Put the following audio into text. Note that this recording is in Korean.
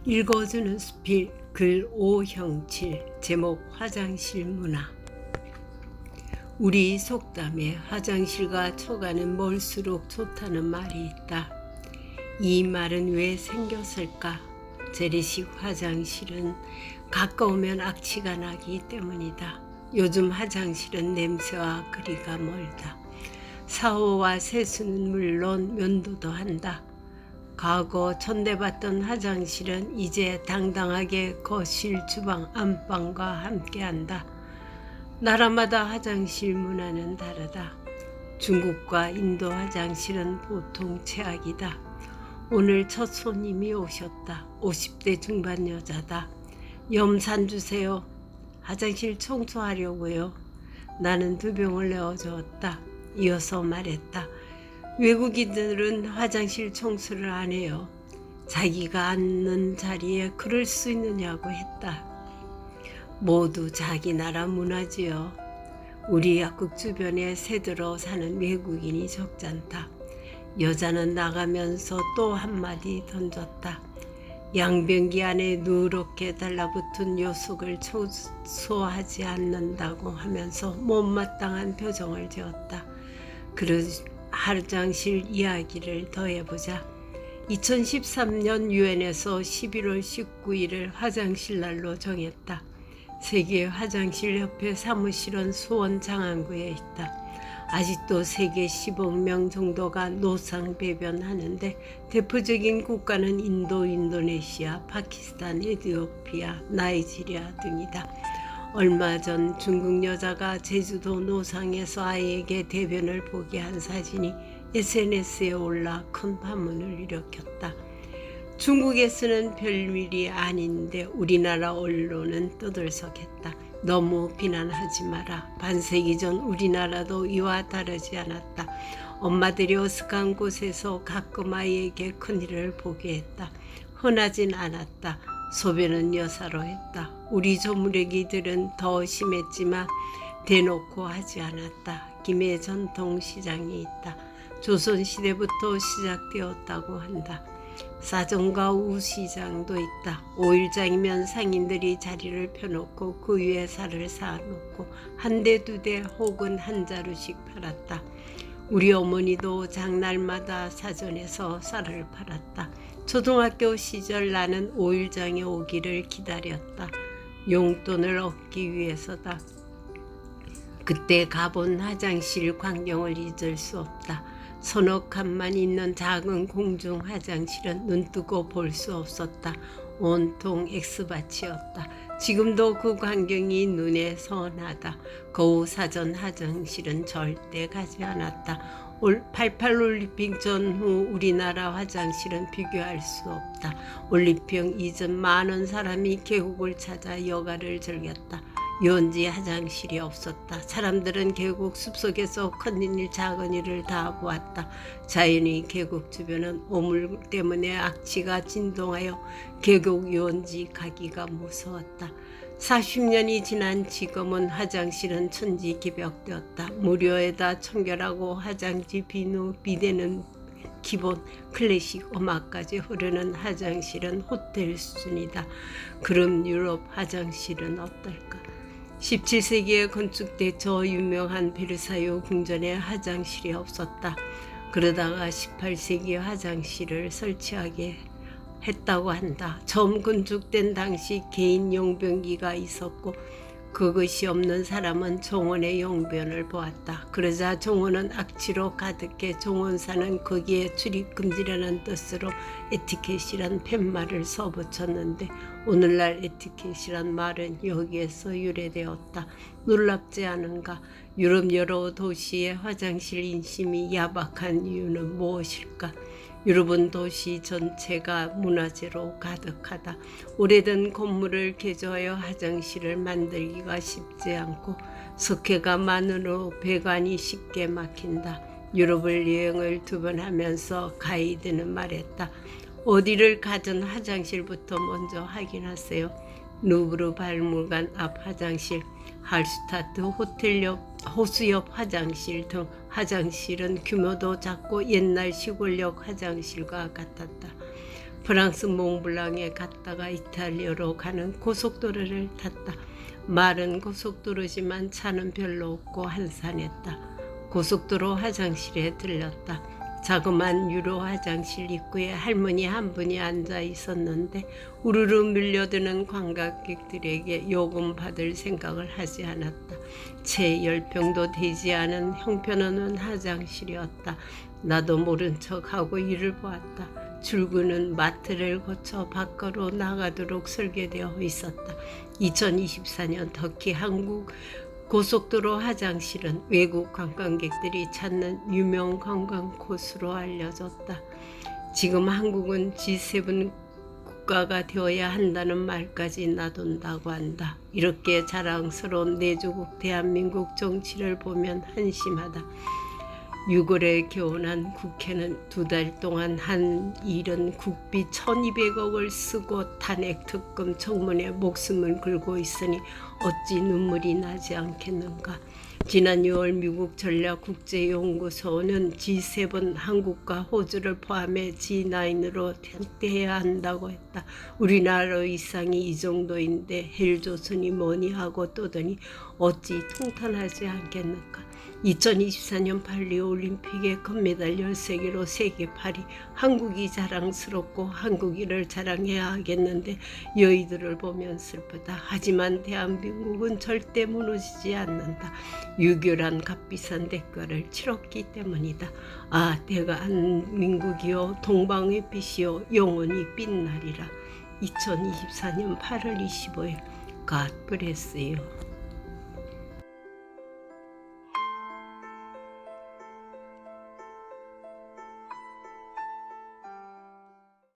읽어주는 수필 글 오형칠 제목 화장실 문화. 우리 속담에 화장실과 처가는 멀수록 좋다는 말이 있다. 이 말은 왜 생겼을까? 재래식 화장실은 가까우면 악취가 나기 때문이다. 요즘 화장실은 냄새와 거리가 멀다. 샤워와 세수는 물론 면도도 한다. 과거 전대받던 화장실은 이제 당당하게 거실, 주방, 안방과 함께한다. 나라마다 화장실 문화는 다르다. 중국과 인도 화장실은 보통 최악이다. 오늘 첫 손님이 오셨다. 50대 중반 여자다. 염산 주세요. 화장실 청소하려고요. 나는 2병을 내어주었다. 이어서 말했다. 외국인들은 화장실 청소를 안 해요. 자기가 앉는 자리에 그럴 수 있느냐고 했다. 모두 자기 나라 문화지요. 우리 약국 주변에 새들어 사는 외국인이 적잖다. 여자는 나가면서 또 한마디 던졌다. 양변기 안에 누렇게 달라붙은 요속을 청소하지 않는다고 하면서 못마땅한 표정을 지었다. 화장실 이야기를 더해보자. 2013년 유엔에서 11월 19일을 화장실 날로 정했다. 세계 화장실 협회 사무실은 수원 장안구에 있다. 아직도 세계 10억 명 정도가 노상 배변하는데 대표적인 국가는 인도, 인도네시아, 파키스탄, 에티오피아, 나이지리아 등이다. 얼마 전 중국 여자가 제주도 노상에서 아이에게 대변을 보게 한 사진이 SNS에 올라 큰 파문을 일으켰다. 중국에서는 별일이 아닌데 우리나라 언론은 떠들썩했다. 너무 비난하지 마라. 반세기 전 우리나라도 이와 다르지 않았다. 엄마들이 어색한 곳에서 가끔 아이에게 큰일을 보게 했다. 흔하진 않았다. 소변은 여사로 했다. 우리 조무래기들은 더 심했지만 대놓고 하지 않았다. 김해 전통시장이 있다. 조선시대부터 시작되었다고 한다. 사정가 우시장도 있다. 5일장이면 상인들이 자리를 펴놓고 그 위에 살을 쌓아놓고 한 대, 2대 혹은 한 자루씩 팔았다. 우리 어머니도 장날마다 사전에서 쌀을 팔았다. 초등학교 시절 나는 5일장에 오기를 기다렸다. 용돈을 얻기 위해서다. 그때 가본 화장실 광경을 잊을 수 없다. 서너 칸만 있는 작은 공중 화장실은 눈뜨고 볼 수 없었다. 온통 X밭이었다. 지금도 그 광경이 눈에 선하다. 거우 사전 화장실은 절대 가지 않았다. 88 올림픽 전후 우리나라 화장실은 비교할 수 없다. 올림픽 이전 많은 사람이 계곡을 찾아 여가를 즐겼다. 유원지 화장실이 없었다. 사람들은 계곡 숲속에서 큰일 작은 일을 다 보았다. 자연히 계곡 주변은 오물 때문에 악취가 진동하여 계곡 유원지 가기가 무서웠다. 40년이 지난 지금은 화장실은 천지기벽되었다. 무료에다 청결하고 화장지 비누 비데는 기본 클래식 음악까지 흐르는 화장실은 호텔 수준이다. 그럼 유럽 화장실은 어떨까? 17세기에 건축돼 저 유명한 베르사유 궁전에 화장실이 없었다. 그러다가 18세기 화장실을 설치하게 했다고 한다. 처음 건축된 당시 개인 용변기가 있었고 그것이 없는 사람은 정원의 용변을 보았다. 그러자 정원은 악취로 가득해 정원사는 거기에 출입금지라는 뜻으로 에티켓이란 팻말을 써붙였는데 오늘날 에티켓이란 말은 여기에서 유래되었다. 놀랍지 않은가? 유럽 여러 도시의 화장실 인심이 야박한 이유는 무엇일까? 유럽은 도시 전체가 문화재로 가득하다. 오래된 건물을 개조하여 화장실을 만들기가 쉽지 않고 석회가 많으로 배관이 쉽게 막힌다. 유럽을 여행을 2번 하면서 가이드는 말했다. 어디를 가든 화장실부터 먼저 확인하세요. 루브르 박물관 앞 화장실, 할슈타트 호텔 옆 호수 옆 화장실 등 화장실은 규모도 작고 옛날 시골역 화장실과 같았다. 프랑스 몽블랑에 갔다가 이탈리아로 가는 고속도로를 탔다. 말은 고속도로지만 차는 별로 없고 한산했다. 고속도로 화장실에 들렀다. 자그만 유로 화장실 입구에 할머니 한 분이 앉아 있었는데 우르르 밀려드는 관광객들에게 요금 받을 생각을 하지 않았다. 채 10평도 되지 않은 형편없는 화장실이었다. 나도 모른 척하고 이를 보았다. 출구는 마트를 거쳐 밖으로 나가도록 설계되어 있었다. 2024년 터키 한국 고속도로 화장실은 외국 관광객들이 찾는 유명 관광 코스로 알려졌다. 지금 한국은 G7 국가가 되어야 한다는 말까지 나돈다고 한다. 이렇게 자랑스러운 내조국 대한민국 정치를 보면 한심하다. 6월에 개원한 국회는 2달 동안 한 일은 국비 1200억을 쓰고 탄핵 특검 청문회 목숨을 걸고 있으니 어찌 눈물이 나지 않겠는가. 지난 6월 미국 전략국제연구소는 G7 한국과 호주를 포함해 G9으로 확대해야 한다고 했다. 우리나라 의상이 이 정도인데 헬조선이 뭐니 하고 떠더니 어찌 통탄하지 않겠는가. 2024년 팔리 올림픽의 금메달 13개로 세계 8위. 한국이 자랑스럽고 한국인을 자랑해야 하겠는데 여의도를 보면 슬프다. 하지만 대한민국은 절대 무너지지 않는다. 유교란 값비싼 대가를 치렀기 때문이다. 아, 대한민국이요 동방의 빛이요 영원히 빛나리라. 2024년 8월 25일 God bless you.